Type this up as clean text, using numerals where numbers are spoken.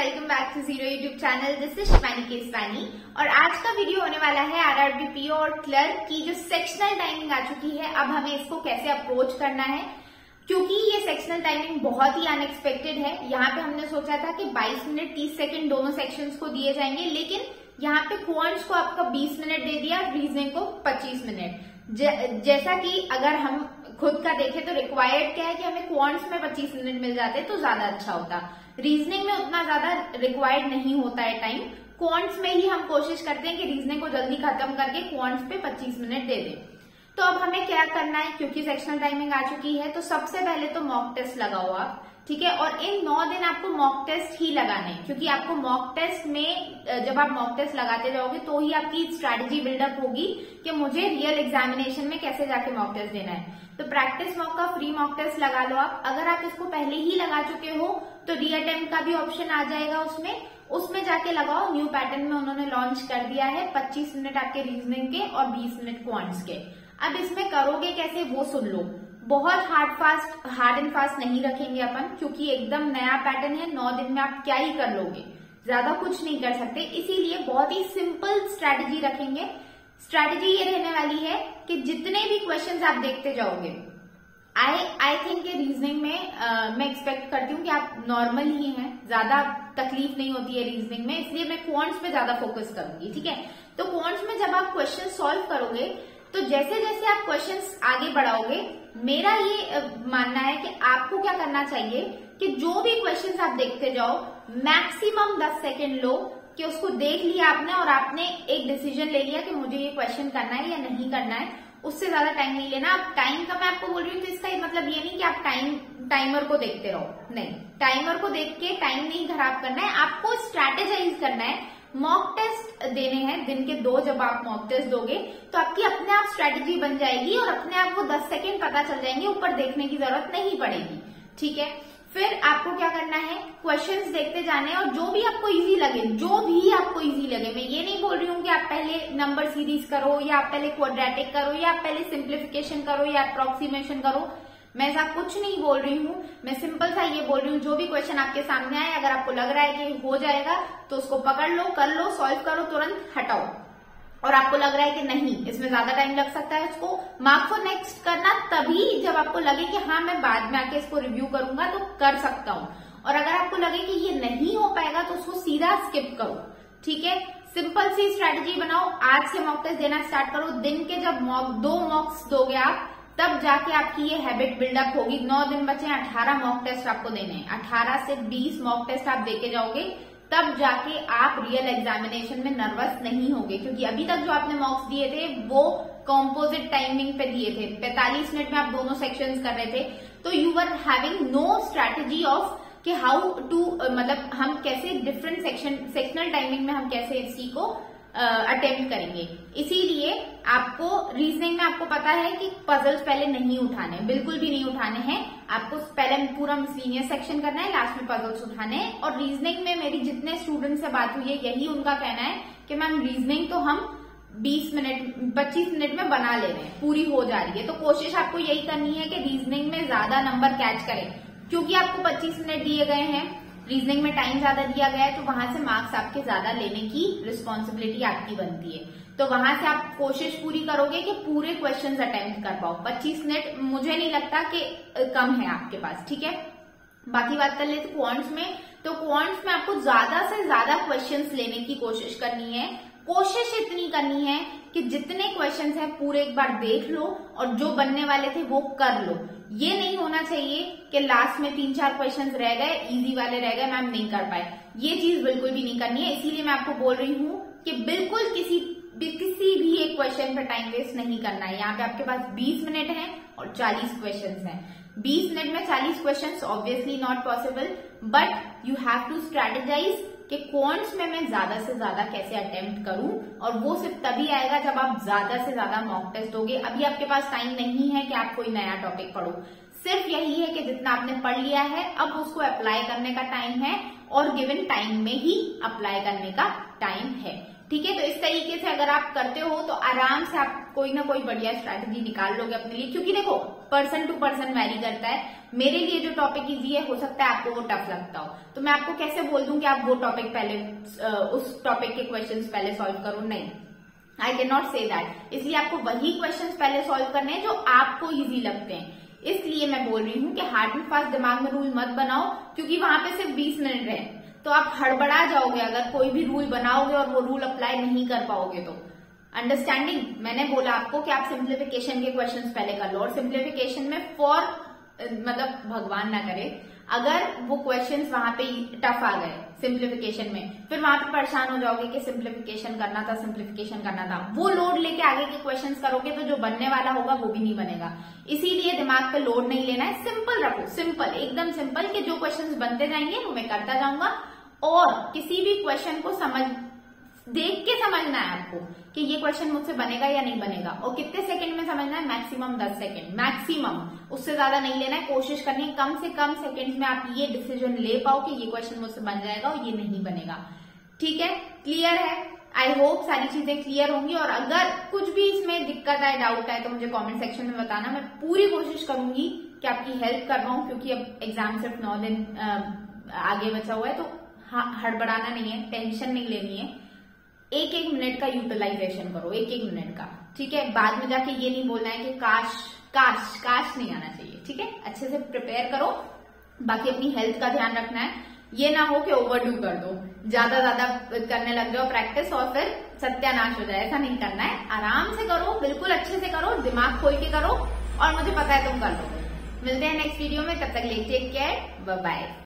Welcome back to zero YouTube channel. This is Shivani Keswani और आज का वीडियो होने वाला है आरआरबी पीओ और क्लर्क की जो सेक्शनल टाइमिंग आ चुकी है। अब हमें इसको कैसे अप्रोच करना है, क्योंकि ये सेक्शनल टाइमिंग बहुत ही अनएक्सपेक्टेड है। यहाँ पे हमने सोचा था कि 22 मिनट 30 सेकंड दोनों सेक्शंस को दिए जाएंगे, लेकिन यहाँ पे क्वांट्स को आपका 20 मिनट दे दिया, रीजनिंग को 25 मिनट। जैसा कि अगर हम खुद का देखें तो रिक्वायर्ड क्या है कि हमें क्वांट्स में 25 मिनट मिल जाते तो ज्यादा अच्छा होता। रीजनिंग में उतना ज्यादा रिक्वायर्ड नहीं होता है टाइम। क्वांट्स में ही हम कोशिश करते हैं कि रीजनिंग को जल्दी खत्म करके क्वांट्स पे 25 मिनट दे दें। तो अब हमें क्या करना है, क्योंकि सेक्शनल टाइमिंग आ चुकी है, तो सबसे पहले तो मॉक टेस्ट लगाओ आप, ठीक है। और इन 9 दिन आपको मॉक टेस्ट ही लगाने हैं, क्योंकि आपको मॉक टेस्ट में जब आप मॉक टेस्ट लगाते जाओगे तो ही आपकी स्ट्रैटेजी बिल्डअप होगी कि मुझे रियल एग्जामिनेशन में कैसे जाके मॉक टेस्ट देना है। तो प्रैक्टिस मॉक का फ्री मॉक टेस्ट लगा लो आप। अगर आप इसको पहले ही लगा चुके हो तो रीअटेम्प्ट का भी ऑप्शन आ जाएगा उसमें जाके लगाओ। न्यू पैटर्न में उन्होंने लॉन्च कर दिया है 25 मिनट आपके रीजनिंग के और 20 मिनट क्वांट्स के। अब इसमें करोगे कैसे वो सुन लो। बहुत हार्ड एंड फास्ट नहीं रखेंगे अपन, क्योंकि एकदम नया पैटर्न है। 9 दिन में आप क्या ही कर लोगे, ज्यादा कुछ नहीं कर सकते, इसीलिए बहुत ही सिंपल स्ट्रैटेजी रखेंगे। स्ट्रैटेजी ये रहने वाली है कि जितने भी क्वेश्चंस आप देखते जाओगे, आई थिंक रीजनिंग में मैं एक्सपेक्ट करती हूँ कि आप नॉर्मल ही हैं, ज्यादा तकलीफ नहीं होती है रीजनिंग में, इसलिए मैं क्वांट्स पे ज्यादा फोकस करूंगी, ठीक है। तो क्वांट्स में जब आप क्वेश्चन सॉल्व करोगे तो जैसे जैसे आप क्वेश्चंस आगे बढ़ाओगे, मेरा ये मानना है कि आपको क्या करना चाहिए कि जो भी क्वेश्चंस आप देखते जाओ, मैक्सिमम 10 सेकेंड लो कि उसको देख लिया आपने और आपने एक डिसीजन ले लिया कि मुझे ये क्वेश्चन करना है या नहीं करना है। उससे ज्यादा टाइम नहीं लेना। अब टाइम का मैं आपको बोल रही हूँ तो इसका मतलब ये नहीं कि आप टाइमर को देखते रहो, नहीं। टाइमर को देख के टाइम नहीं खराब करना है, आपको स्ट्रैटेजाइज करना है। मॉक टेस्ट देने हैं दिन के 2। जब आप मॉक टेस्ट दोगे तो आपकी अपने आप स्ट्रैटेजी बन जाएगी और अपने आप वो 10 सेकेंड पता चल जाएंगे, ऊपर देखने की जरूरत नहीं पड़ेगी, ठीक है। फिर आपको क्या करना है, क्वेश्चंस देखते जाने और जो भी आपको इजी लगे, मैं ये नहीं बोल रही हूँ कि आप पहले नंबर सीरीज करो या आप पहले क्वाड्रेटिक करो या आप पहले सिंप्लीफिकेशन करो या अप्रोक्सीमेशन करो, मैं ऐसा कुछ नहीं बोल रही हूँ। मैं सिंपल सा ये बोल रही हूँ, जो भी क्वेश्चन आपके सामने आए, अगर आपको लग रहा है कि हो जाएगा तो उसको पकड़ लो, कर लो, सॉल्व करो, तुरंत हटाओ। और आपको लग रहा है कि नहीं इसमें ज्यादा टाइम लग सकता है, उसको मार्क फॉर नेक्स्ट करना तभी जब आपको लगे कि हाँ मैं बाद में आके इसको रिव्यू करूंगा तो कर सकता हूँ। और अगर आपको लगे कि ये नहीं हो पाएगा तो उसको सीधा स्किप करो, ठीक है। सिंपल सी स्ट्रैटेजी बनाओ। आज से मॉक टेस्ट देना स्टार्ट करो। दिन के जब 2 मॉक्स दोगे आप, तब जाके आपकी ये हैबिट बिल्डअप होगी। 9 दिन बचे, 18 मॉक टेस्ट आपको देने हैं। 18 से 20 मॉक टेस्ट आप देके जाओगे, तब जाके आप रियल एग्जामिनेशन में नर्वस नहीं होगे, क्योंकि अभी तक जो आपने मॉक्स दिए थे वो कॉम्पोजिट टाइमिंग पे दिए थे। 45 मिनट में आप दोनों सेक्शंस कर रहे थे, तो you were having no strategy of कि हाउ टू, मतलब हम कैसे डिफरेंट सेक्शनल टाइमिंग में हम कैसे इसी को अटेम्प्ट करेंगे। इसीलिए आपको रीजनिंग में आपको पता है कि पजल्स पहले नहीं उठाने, बिल्कुल भी नहीं उठाने हैं। आपको पहले पूरा मिसलिनियस सेक्शन करना है, लास्ट में पजल्स उठाने हैं। और रीजनिंग में मेरी जितने स्टूडेंट से बात हुई है, यही उनका कहना है कि मैम रीजनिंग तो हम 25 मिनट में बना ले रहे हैं, पूरी हो जा रही है। तो कोशिश आपको यही करनी है कि रीजनिंग में ज्यादा नंबर कैच करें, क्योंकि आपको 25 मिनट दिए गए हैं, रीजनिंग में टाइम ज्यादा दिया गया है, तो वहां से मार्क्स आपके ज्यादा लेने की रिस्पॉन्सिबिलिटी आपकी बनती है। तो वहां से आप कोशिश पूरी करोगे कि पूरे क्वेश्चंस अटेम्प्ट कर पाओ। 25 मिनट मुझे नहीं लगता कि कम है आपके पास, ठीक है। बाकी बात कर ले तो क्वांट्स में आपको ज्यादा से ज्यादा क्वेश्चंस लेने की कोशिश करनी है। कोशिश इतनी करनी है कि जितने क्वेश्चंस हैं पूरे एक बार देख लो और जो बनने वाले थे वो कर लो। ये नहीं होना चाहिए कि लास्ट में 3-4 क्वेश्चंस रह गए, इजी वाले रह गए, मैम नहीं कर पाए। ये चीज बिल्कुल भी नहीं करनी है। इसीलिए मैं आपको बोल रही हूँ कि बिल्कुल किसी भी एक क्वेश्चन पर टाइम वेस्ट नहीं करना है। यहाँ पे आपके पास 20 मिनट है और 40 क्वेश्चंस हैं। 20 मिनट में 40 questions obviously not possible, but you have to strategize कि क्वांट्स में मैं ज्यादा से ज्यादा कैसे अटेम्प्ट करूं, और वो सिर्फ तभी आएगा जब आप ज्यादा से ज्यादा मॉक टेस्ट दोगे। अभी आपके पास टाइम नहीं है कि आप कोई नया टॉपिक पढ़ो, सिर्फ यही है कि जितना आपने पढ़ लिया है अब उसको अप्लाई करने का टाइम है, और गिवन टाइम में ही अप्लाई करने का टाइम है। ठीक है, तो इस तरीके से अगर आप करते हो तो आराम से आप कोई ना कोई बढ़िया स्ट्रैटेजी निकाल लोगे अपने लिए, क्योंकि देखो पर्सन टू पर्सन वैरी करता है। मेरे लिए जो टॉपिक इजी है हो सकता है आपको वो टफ लगता हो, तो मैं आपको कैसे बोल दूं कि आप वो टॉपिक पहले उस टॉपिक के क्वेश्चंस पहले सॉल्व करो, नहीं, I can not say that. इसलिए आपको वही क्वेश्चंस पहले सॉल्व करने हैं जो आपको इजी लगते हैं। इसलिए मैं बोल रही हूँ कि हार्ड एंड फास्ट दिमाग में रूल मत बनाओ, क्योंकि वहां पे सिर्फ 20 मिनट है, तो आप हड़बड़ा जाओगे अगर कोई भी रूल बनाओगे और वो रूल अप्लाई नहीं कर पाओगे तो। अंडरस्टैंडिंग, मैंने बोला आपको कि आप सिंप्लीफिकेशन के क्वेश्चंस पहले कर लो, और सिंप्लीफिकेशन में मतलब भगवान ना करे अगर वो क्वेश्चंस वहां पे टफ आ गए सिंप्लीफिकेशन में, फिर वहां पे परेशान हो जाओगे कि सिंप्लीफिकेशन करना था, वो लोड लेके आगे के क्वेश्चंस करोगे तो जो बनने वाला होगा वो भी नहीं बनेगा। इसीलिए दिमाग पे लोड नहीं लेना है, सिंपल रखो, सिंपल, एकदम सिंपल, कि जो क्वेश्चंस बनते जाएंगे वो मैं करता जाऊंगा, और किसी भी क्वेश्चन को देख के समझना है आपको कि ये क्वेश्चन मुझसे बनेगा या नहीं बनेगा, और कितने सेकंड में समझना है, मैक्सिमम 10 सेकंड, मैक्सिमम, उससे ज्यादा नहीं लेना है। कोशिश करनी है कम से कम सेकंड्स में आप ये डिसीजन ले पाओ कि ये क्वेश्चन मुझसे बन जाएगा और ये नहीं बनेगा। ठीक है, क्लियर है? आई होप सारी चीजें क्लियर होंगी, और अगर कुछ भी इसमें दिक्कत है, डाउट है, तो मुझे कॉमेंट सेक्शन में बताना। मैं पूरी कोशिश करूंगी कि आपकी हेल्प कर पाऊं, क्योंकि अब एग्जाम सिर्फ 9 दिन आगे बचा हुआ है, तो हड़बड़ाना नहीं है, टेंशन नहीं लेनी है, एक एक मिनट का यूटिलाइजेशन करो, एक एक मिनट का, ठीक है। बाद में जाके ये नहीं बोलना है कि काश नहीं आना चाहिए, ठीक है। अच्छे से प्रिपेयर करो, बाकी अपनी हेल्थ का ध्यान रखना है, ये ना हो कि ओवरडू कर दो, ज्यादा करने लग जाओ प्रैक्टिस और फिर सत्यानाश हो जाए, ऐसा नहीं करना है। आराम से करो, बिल्कुल अच्छे से करो, दिमाग खोल के करो, और मुझे पता है तुम कर लोगे। मिलते हैं नेक्स्ट वीडियो में, तब तक ले टेक केयर, बाय बाय।